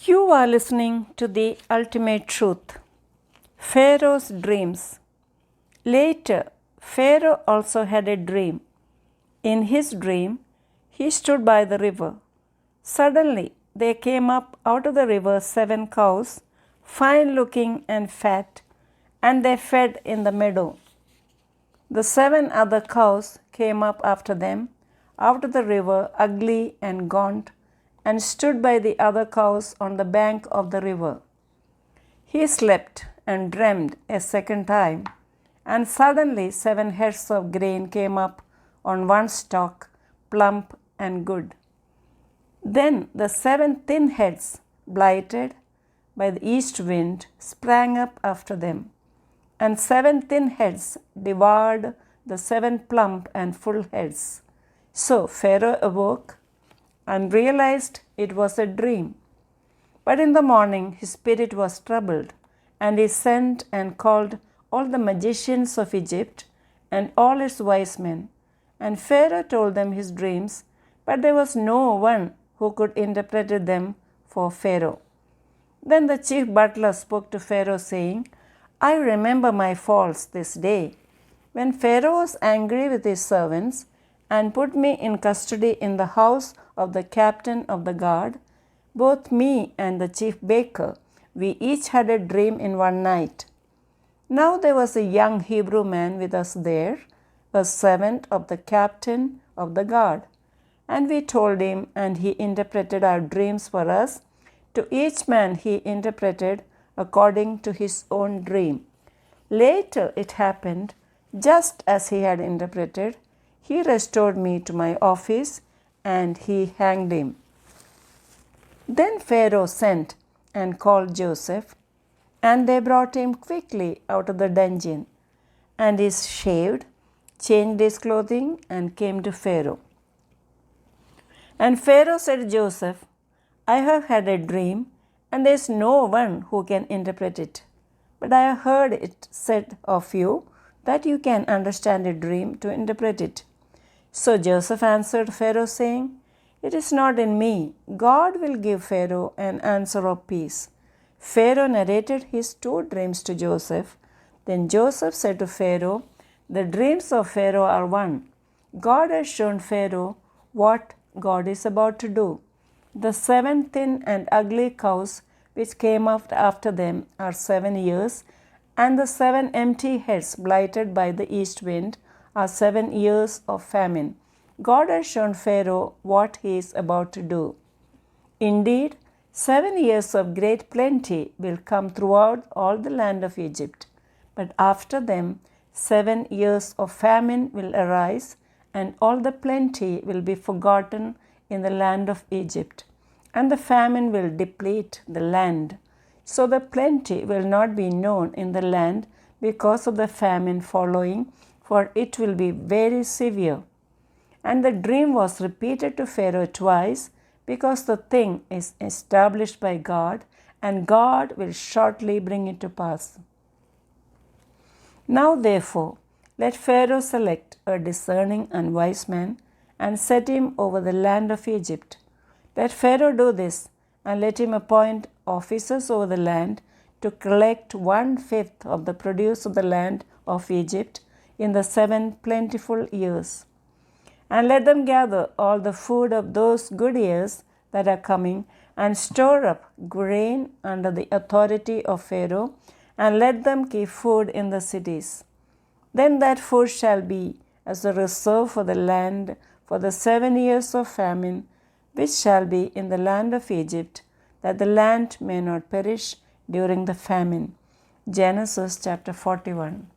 You are listening to the ultimate truth. Pharaoh's dreams. Later, Pharaoh also had a dream. In his dream, he stood by the river. Suddenly, there came up out of the river 7 cows, fine looking and fat, and they fed in the meadow. The 7 other cows came up after them, out of the river, ugly and gaunt, and stood by the other cows on the bank of the river. He slept and dreamed a second time, and suddenly 7 heads of grain came up on one stalk, plump and good. Then the 7 thin heads, blighted by the east wind, sprang up after them, and 7 thin heads devoured the 7 plump and full heads. So Pharaoh awoke and realized it was a dream. But in the morning his spirit was troubled, and he sent and called all the magicians of Egypt and all its wise men. And Pharaoh told them his dreams, but there was no one who could interpret them for Pharaoh. Then the chief butler spoke to Pharaoh, saying, I remember my faults this day, when Pharaoh was angry with his servants and put me in custody in the house of the captain of the guard. Both me and the chief baker, we each had a dream in one night. Now there was a young Hebrew man with us there, a servant of the captain of the guard. And we told him, and he interpreted our dreams for us. To each man he interpreted according to his own dream. Later it happened, just as he had interpreted, he restored me to my office, and he hanged him. Then Pharaoh sent and called Joseph, and they brought him quickly out of the dungeon. And he shaved, changed his clothing, and came to Pharaoh. And Pharaoh said to Joseph, I have had a dream, and there is no one who can interpret it. But I have heard it said of you that you can understand a dream to interpret it. So Joseph answered Pharaoh, saying, It is not in me. God will give Pharaoh an answer of peace. Pharaoh narrated his 2 dreams to Joseph. Then Joseph said to Pharaoh, The dreams of Pharaoh are one. God has shown Pharaoh what God is about to do. The 7 thin and ugly cows which came up after them are 7 years, and the 7 empty heads blighted by the east wind are 7 years of famine. God has shown Pharaoh what he is about to do. Indeed, 7 years of great plenty will come throughout all the land of Egypt. But after them, 7 years of famine will arise, and all the plenty will be forgotten in the land of Egypt, and the famine will deplete the land. So the plenty will not be known in the land because of the famine following, for it will be very severe. And the dream was repeated to Pharaoh twice, because the thing is established by God, and God will shortly bring it to pass. Now therefore, let Pharaoh select a discerning and wise man, and set him over the land of Egypt. Let Pharaoh do this, and let him appoint officers over the land to collect 1/5 of the produce of the land of Egypt in the 7 plentiful years. And let them gather all the food of those good years that are coming, and store up grain under the authority of Pharaoh, and let them keep food in the cities. Then that food shall be as a reserve for the land for the 7 years of famine, which shall be in the land of Egypt, that the land may not perish during the famine. Genesis chapter 41.